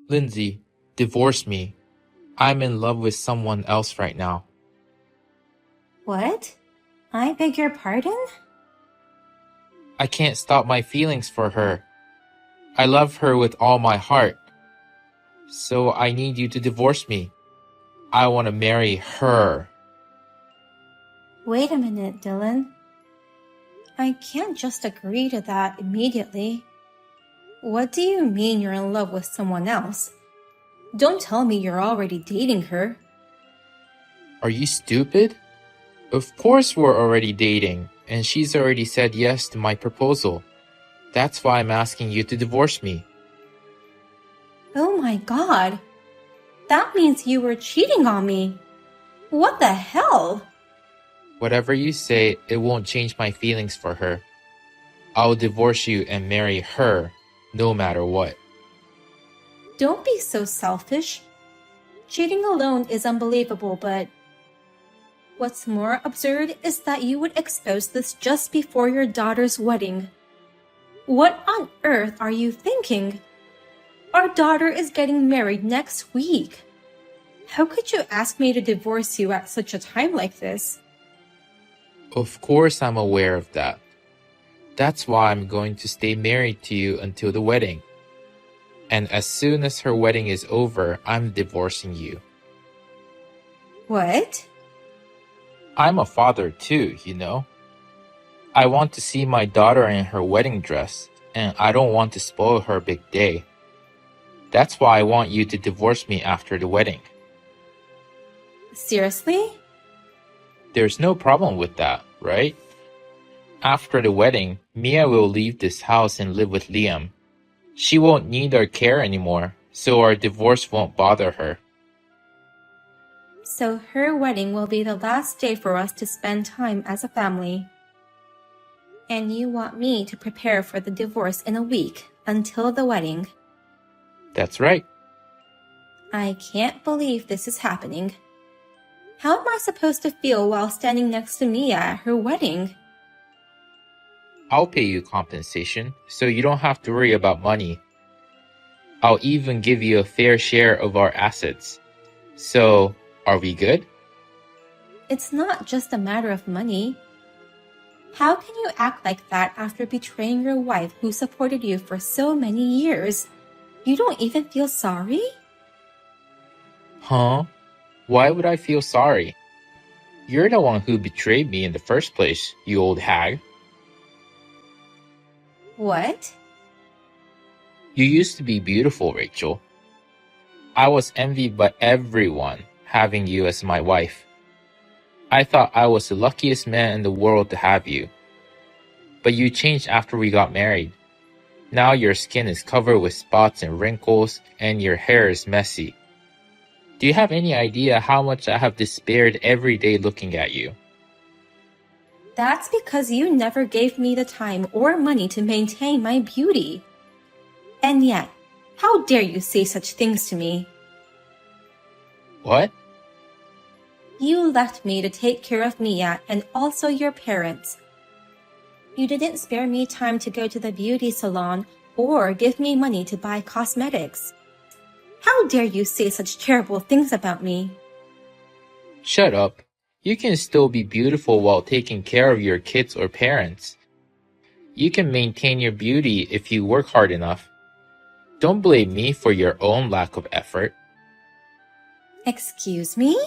Lindsay, divorce me. I'm in love with someone else right now. What? I beg your pardon? I can't stop my feelings for her. I love her with all my heart. So I need you to divorce me. I want to marry her. Wait a minute, Dylan. I can't just agree to that immediately. What do you mean you're in love with someone else? Don't tell me you're already dating her. Are you stupid? Of course we're already dating, and she's already said yes to my proposal. That's why I'm asking you to divorce me. Oh my god. That means you were cheating on me. What the hell? Whatever you say, it won't change my feelings for her. I'll divorce you and marry her, no matter what. Don't be so selfish. Cheating alone is unbelievable, but what's more absurd is that you would expose this just before your daughter's wedding. What on earth are you thinking? Our daughter is getting married next week. How could you ask me to divorce you at such a time like this? Of course I'm aware of that. That's why I'm going to stay married to you until the wedding. And as soon as her wedding is over, I'm divorcing you. What? I'm a father too, you know. I want to see my daughter in her wedding dress, and I don't want to spoil her big day. That's why I want you to divorce me after the wedding. Seriously? There's no problem with that, right? After the wedding, Mia will leave this house and live with Liam. She won't need our care anymore, so our divorce won't bother her. So her wedding will be the last day for us to spend time as a family. And you want me to prepare for the divorce in a week until the wedding. That's right. I can't believe this is happening. How am I supposed to feel while standing next to Mia at her wedding? I'll pay you compensation, so you don't have to worry about money. I'll even give you a fair share of our assets. So, are we good? It's not just a matter of money. How can you act like that after betraying your wife who supported you for so many years? You don't even feel sorry? Huh? Why would I feel sorry? You're the one who betrayed me in the first place, you old hag. What? You used to be beautiful, Rachel. I was envied by everyone having you as my wife. I thought I was the luckiest man in the world to have you. But you changed after we got married. Now your skin is covered with spots and wrinkles, and your hair is messy. Do you have any idea how much I have despaired every day looking at you? That's because you never gave me the time or money to maintain my beauty. And yet, how dare you say such things to me? What? You left me to take care of Mia and also your parents. You didn't spare me time to go to the beauty salon or give me money to buy cosmetics. How dare you say such terrible things about me? Shut up. You can still be beautiful while taking care of your kids or parents. You can maintain your beauty if you work hard enough. Don't blame me for your own lack of effort. Excuse me?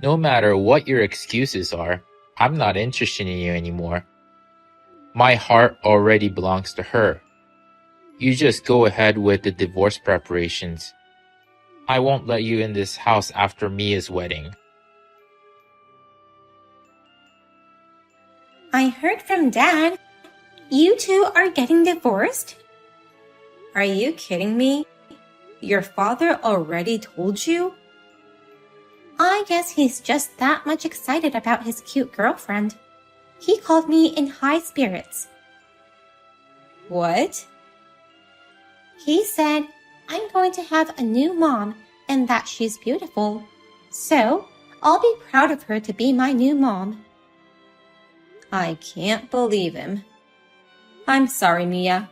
No matter what your excuses are, I'm not interested in you anymore. My heart already belongs to her. You just go ahead with the divorce preparations. I won't let you in this house after Mia's wedding. I heard from Dad. You two are getting divorced? Are you kidding me? Your father already told you? I guess he's just that much excited about his cute girlfriend. He called me in high spirits. What? He said, I'm going to have a new mom and that she's beautiful. So, I'll be proud of her to be my new mom. I can't believe him. I'm sorry, Mia.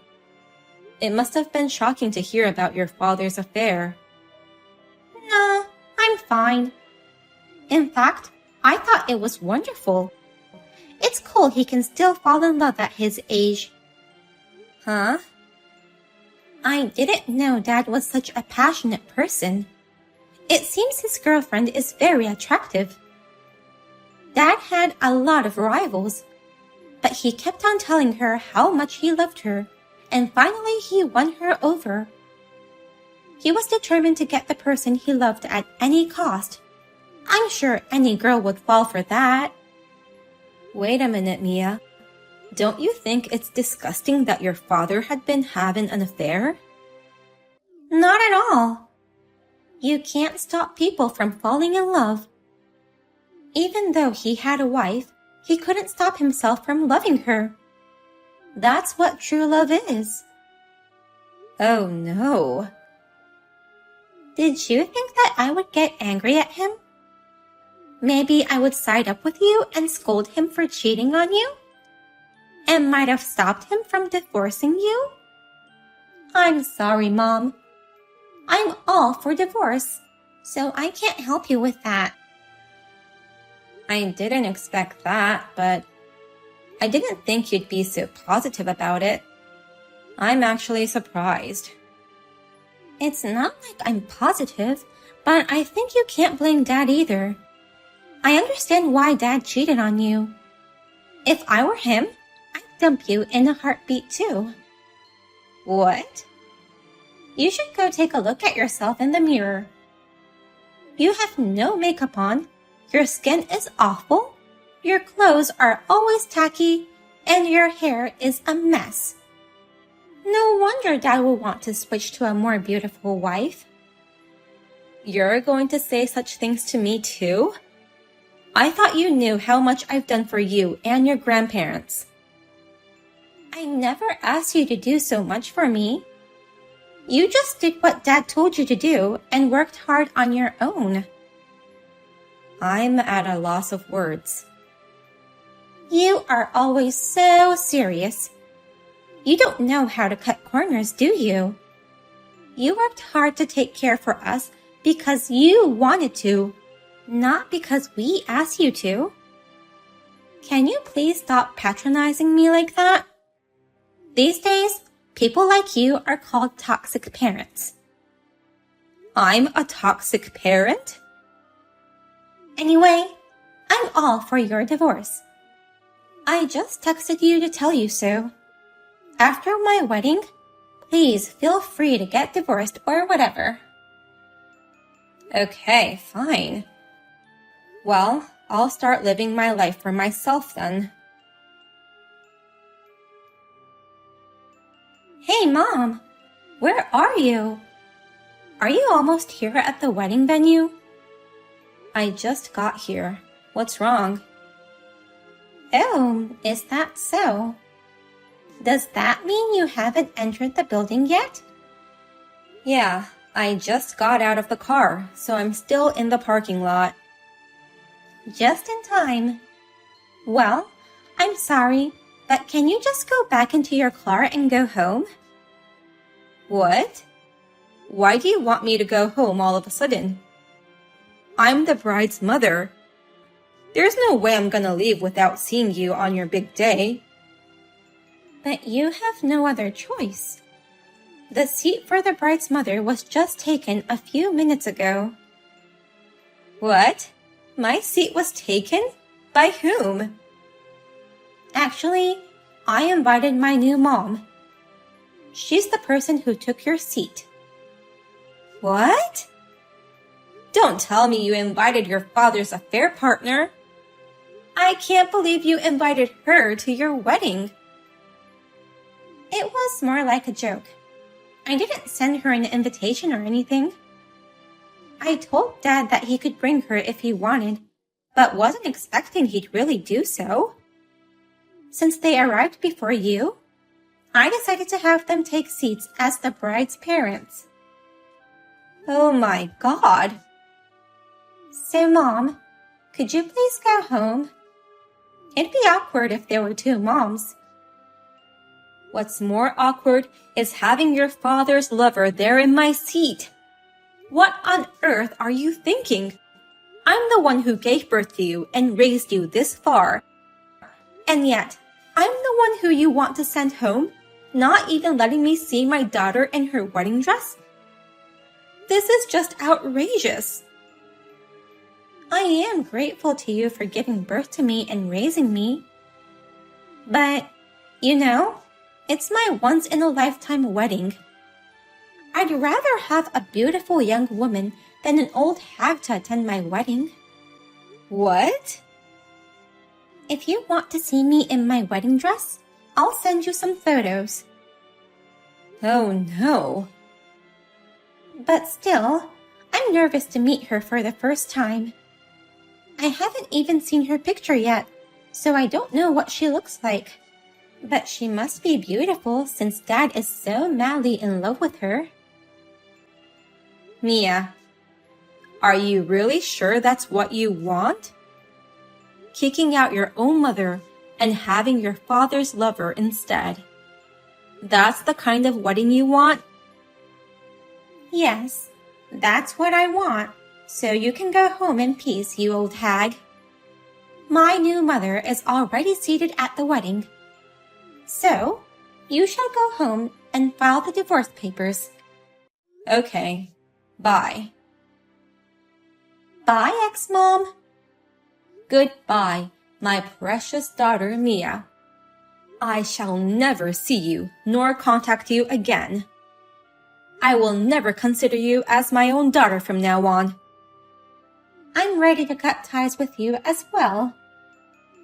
It must have been shocking to hear about your father's affair. Nah, I'm fine. In fact, I thought it was wonderful. It's cool he can still fall in love at his age. Huh? I didn't know Dad was such a passionate person. It seems his girlfriend is very attractive. Dad had a lot of rivals, but he kept on telling her how much he loved her, and finally he won her over. He was determined to get the person he loved at any cost. I'm sure any girl would fall for that. Wait a minute, Mia. Don't you think it's disgusting that your father had been having an affair? Not at all. You can't stop people from falling in love. Even though he had a wife, he couldn't stop himself from loving her. That's what true love is. Oh no. Did you think that I would get angry at him? Maybe I would side up with you and scold him for cheating on you? And might have stopped him from divorcing you? I'm sorry, Mom. I'm all for divorce, so I can't help you with that. I didn't expect that, but I didn't think you'd be so positive about it. I'm actually surprised. It's not like I'm positive, but I think you can't blame Dad either. I understand why Dad cheated on you. If I were him, I'd dump you in a heartbeat too. What? You should go take a look at yourself in the mirror. You have no makeup on, your skin is awful, your clothes are always tacky, and your hair is a mess. No wonder Dad will want to switch to a more beautiful wife. You're going to say such things to me too? I thought you knew how much I've done for you and your grandparents. I never asked you to do so much for me. You just did what Dad told you to do and worked hard on your own. I'm at a loss of words. You are always so serious. You don't know how to cut corners, do you? You worked hard to take care for us because you wanted to, not because we asked you to. Can you please stop patronizing me like that? These days, people like you are called toxic parents. I'm a toxic parent? Anyway, I'm all for your divorce. I just texted you to tell you so. After my wedding, please feel free to get divorced or whatever. Okay, fine. Well, I'll start living my life for myself then. Hey, Mom! Where are you? Are you almost here at the wedding venue? I just got here. What's wrong? Oh, is that so? Does that mean you haven't entered the building yet? Yeah, I just got out of the car, so I'm still in the parking lot. Just in time. Well, I'm sorry, but can you just go back into your car and go home? What? Why do you want me to go home all of a sudden? I'm the bride's mother. There's no way I'm gonna leave without seeing you on your big day. But you have no other choice. The seat for the bride's mother was just taken a few minutes ago. What? My seat was taken? By whom? Actually, I invited my new mom. She's the person who took your seat. What? Don't tell me you invited your father's affair partner. I can't believe you invited her to your wedding. It was more like a joke. I didn't send her an invitation or anything. I told Dad that he could bring her if he wanted, but wasn't expecting he'd really do so. Since they arrived before you, I decided to have them take seats as the bride's parents. Oh my God! So, Mom, could you please go home? It'd be awkward if there were two moms. What's more awkward is having your father's lover there in my seat. What on earth are you thinking? I'm the one who gave birth to you and raised you this far. And yet, I'm the one who you want to send home, not even letting me see my daughter in her wedding dress? This is just outrageous. I am grateful to you for giving birth to me and raising me. But, it's my once-in-a-lifetime wedding. I'd rather have a beautiful young woman than an old hag to attend my wedding. What? If you want to see me in my wedding dress, I'll send you some photos. Oh no. But still, I'm nervous to meet her for the first time. I haven't even seen her picture yet, so I don't know what she looks like. But she must be beautiful since Dad is so madly in love with her. Mia, are you really sure that's what you want? Kicking out your own mother and having your father's lover instead. That's the kind of wedding you want? Yes, that's what I want, so you can go home in peace, you old hag. My new mother is already seated at the wedding. So, you shall go home and file the divorce papers. Okay, bye. Bye, ex-mom. Goodbye, my precious daughter Mia. I shall never see you nor contact you again. I will never consider you as my own daughter from now on. I'm ready to cut ties with you as well.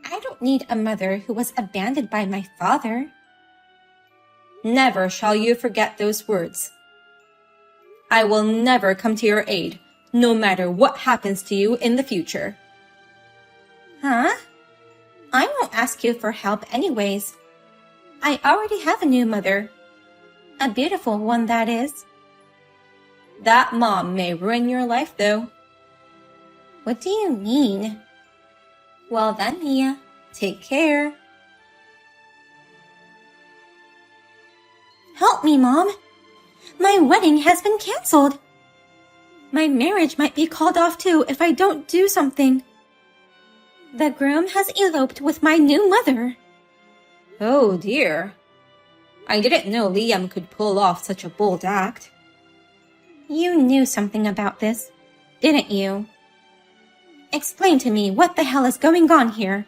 I don't need a mother who was abandoned by my father. Never shall you forget those words. I will never come to your aid, no matter what happens to you in the future. Huh? I won't ask you for help anyways. I already have a new mother. A beautiful one, that is. That mom may ruin your life, though. What do you mean? Well then, Mia, take care. Help me, Mom. My wedding has been canceled. My marriage might be called off too if I don't do something. The groom has eloped with my new mother. Oh dear. I didn't know Liam could pull off such a bold act. You knew something about this, didn't you? Explain to me what the hell is going on here.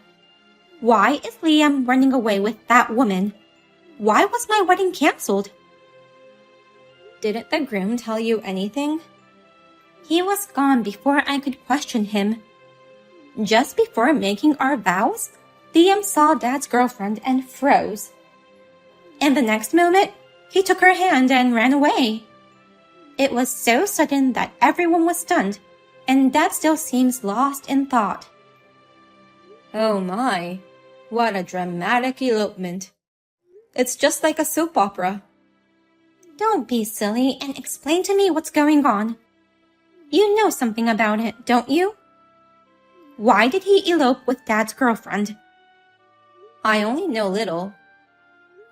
Why is Liam running away with that woman? Why was my wedding canceled? Didn't the groom tell you anything? He was gone before I could question him. Just before making our vows, Liam saw Dad's girlfriend and froze. And the next moment, he took her hand and ran away. It was so sudden that everyone was stunned, and Dad still seems lost in thought. Oh my, what a dramatic elopement. It's just like a soap opera. Don't be silly and explain to me what's going on. You know something about it, don't you? Why did he elope with Dad's girlfriend? I only know little.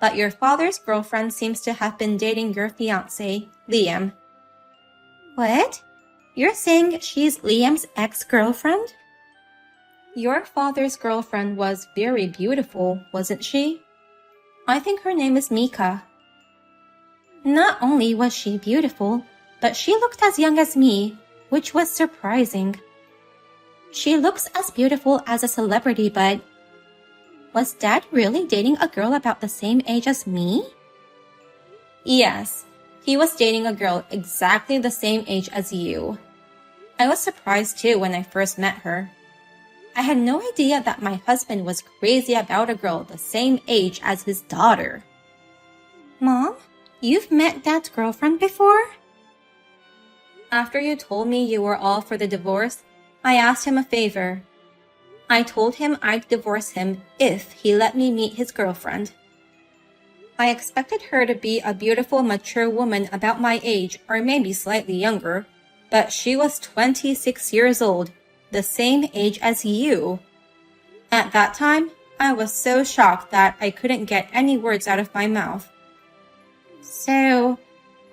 But your father's girlfriend seems to have been dating your fiancé, Liam. What? You're saying she's Liam's ex-girlfriend? Your father's girlfriend was very beautiful, wasn't she? I think her name is Mika. Not only was she beautiful, but she looked as young as me, which was surprising. She looks as beautiful as a celebrity, but was Dad really dating a girl about the same age as me? Yes, he was dating a girl exactly the same age as you. I was surprised too when I first met her. I had no idea that my husband was crazy about a girl the same age as his daughter. Mom, you've met Dad's girlfriend before? After you told me you were all for the divorce, I asked him a favor. I told him I'd divorce him if he let me meet his girlfriend. I expected her to be a beautiful, mature woman about my age or maybe slightly younger, but she was 26 years old, the same age as you. At that time, I was so shocked that I couldn't get any words out of my mouth. So,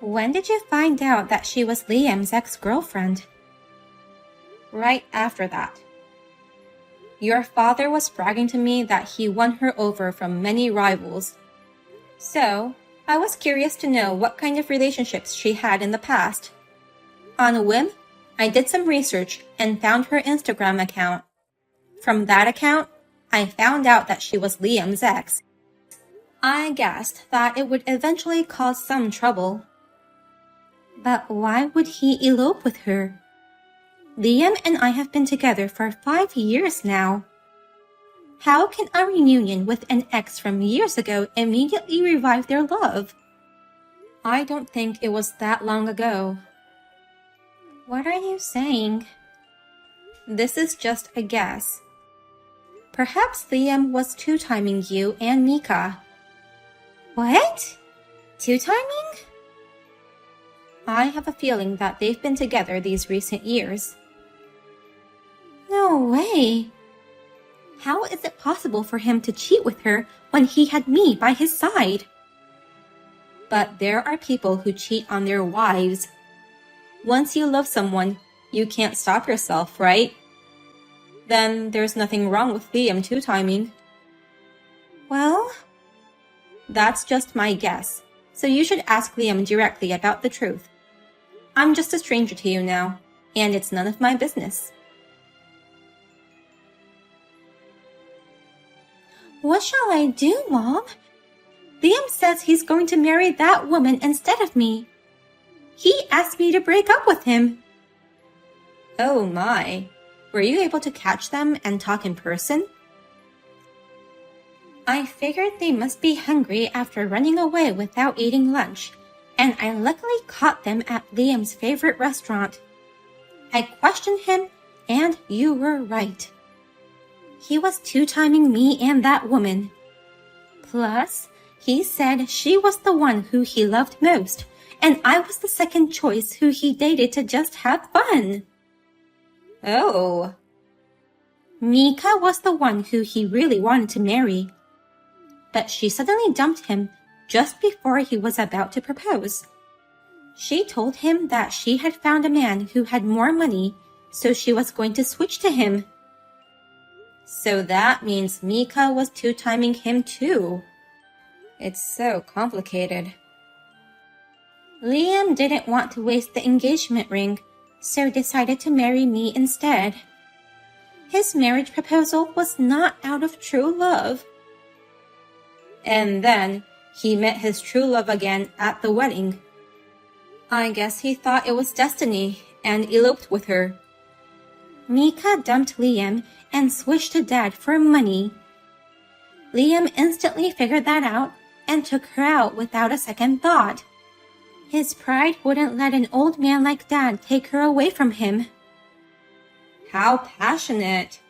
when did you find out that she was Liam's ex-girlfriend? Right after that. Your father was bragging to me that he won her over from many rivals. So, I was curious to know what kind of relationships she had in the past. On a whim, I did some research and found her Instagram account. From that account, I found out that she was Liam's ex. I guessed that it would eventually cause some trouble. But why would he elope with her? Liam and I have been together for 5 years now. How can a reunion with an ex from years ago immediately revive their love? I don't think it was that long ago. What are you saying? This is just a guess. Perhaps Liam was two-timing you and Mika. What? Two-timing? I have a feeling that they've been together these recent years. No way! How is it possible for him to cheat with her when he had me by his side? But there are people who cheat on their wives. Once you love someone, you can't stop yourself, right? Then there's nothing wrong with Liam two-timing. Well, that's just my guess, so you should ask Liam directly about the truth. I'm just a stranger to you now, and it's none of my business. What shall I do, Mom? Liam says he's going to marry that woman instead of me. He asked me to break up with him. Oh my. Were you able to catch them and talk in person? I figured they must be hungry after running away without eating lunch, and I luckily caught them at Liam's favorite restaurant. I questioned him, and you were right. He was two-timing me and that woman. Plus, he said she was the one who he loved most, and I was the second choice who he dated to just have fun. Oh. Mika was the one who he really wanted to marry. But she suddenly dumped him just before he was about to propose. She told him that she had found a man who had more money, so she was going to switch to him. So that means Mika was two-timing him too. It's so complicated. Liam didn't want to waste the engagement ring, so decided to marry me instead. His marriage proposal was not out of true love. And then he met his true love again at the wedding. I guess he thought it was destiny and eloped with her. Mika dumped Liam and switched to Dad for money. Liam instantly figured that out and took her out without a second thought. His pride wouldn't let an old man like Dad take her away from him. How passionate.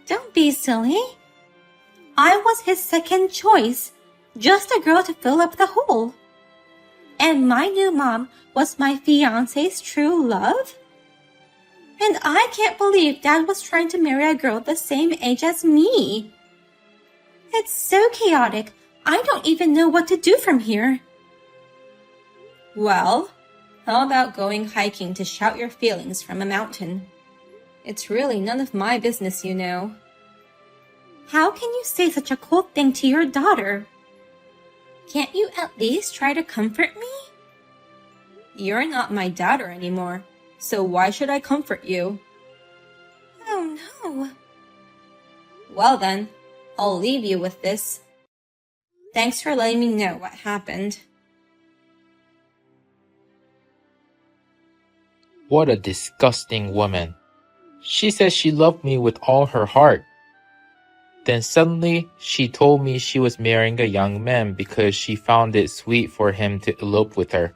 Don't be silly. I was his second choice, just a girl to fill up the hole. And my new mom was my fiancé's true love? And I can't believe Dad was trying to marry a girl the same age as me. It's so chaotic, I don't even know what to do from here. Well, how about going hiking to shout your feelings from a mountain? It's really none of my business, you know. How can you say such a cold thing to your daughter? Can't you at least try to comfort me? You're not my daughter anymore, so why should I comfort you? Oh no. Well then, I'll leave you with this. Thanks for letting me know what happened. What a disgusting woman. She said she loved me with all her heart. Then suddenly, she told me she was marrying a young man because she found it sweet for him to elope with her.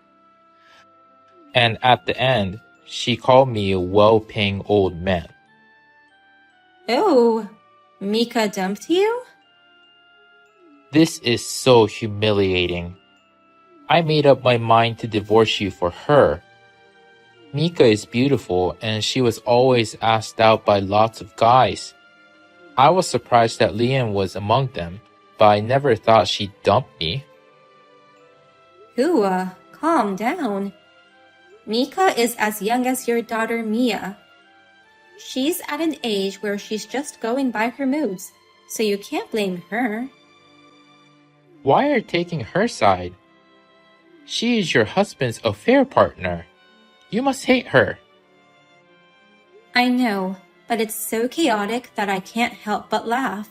And at the end, she called me a well-paying old man. Oh, Mika dumped you? This is so humiliating. I made up my mind to divorce you for her. Mika is beautiful and she was always asked out by lots of guys. I was surprised that Liam was among them, but I never thought she'd dump me. Hua, calm down. Mika is as young as your daughter Mia. She's at an age where she's just going by her moods, so you can't blame her. Why are you taking her side? She is your husband's affair partner. You must hate her. I know, but it's so chaotic that I can't help but laugh.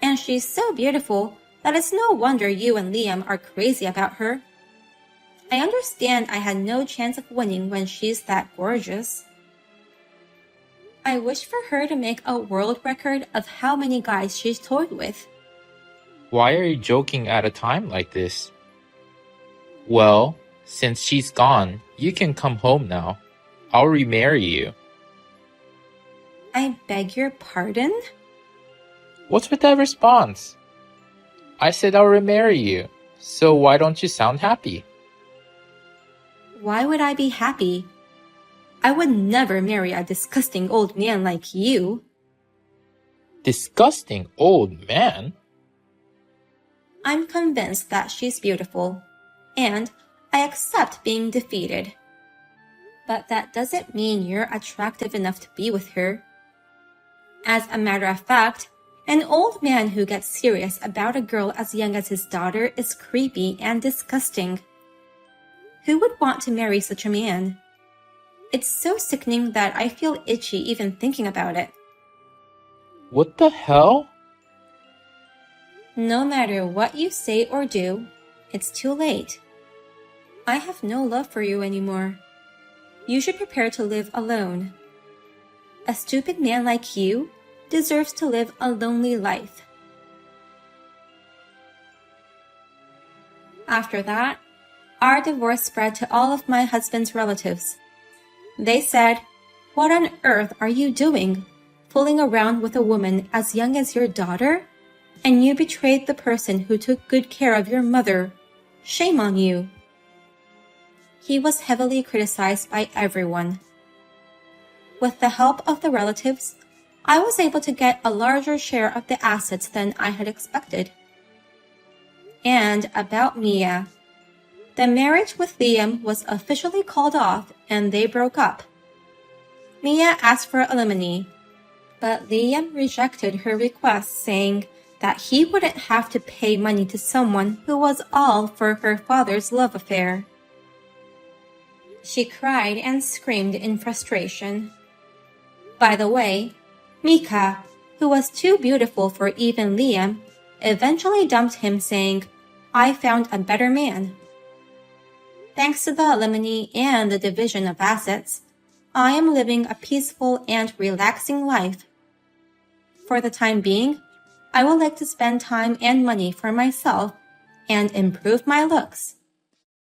And she's so beautiful that it's no wonder you and Liam are crazy about her. I understand I had no chance of winning when she's that gorgeous. I wish for her to make a world record of how many guys she's toyed with. Why are you joking at a time like this? Well, since she's gone, you can come home now. I'll remarry you. I beg your pardon? What's with that response? I said I'll remarry you, so why don't you sound happy? Why would I be happy? I would never marry a disgusting old man like you. Disgusting old man? I'm convinced that she's beautiful, and I accept being defeated. But that doesn't mean you're attractive enough to be with her. As a matter of fact, an old man who gets serious about a girl as young as his daughter is creepy and disgusting. Who would want to marry such a man? It's so sickening that I feel itchy even thinking about it. What the hell? No matter what you say or do, it's too late. I have no love for you anymore. You should prepare to live alone. A stupid man like you deserves to live a lonely life. After that, our divorce spread to all of my husband's relatives. They said, "What on earth are you doing, fooling around with a woman as young as your daughter? And you betrayed the person who took good care of your mother. Shame on you." He was heavily criticized by everyone. With the help of the relatives, I was able to get a larger share of the assets than I had expected. And about Mia. The marriage with Liam was officially called off and they broke up. Mia asked for alimony, but Liam rejected her request, saying that he wouldn't have to pay money to someone who was all for her father's love affair. She cried and screamed in frustration. By the way, Mika, who was too beautiful for even Liam, eventually dumped him, saying, "I found a better man." Thanks to the alimony and the division of assets, I am living a peaceful and relaxing life. For the time being, I would like to spend time and money for myself and improve my looks.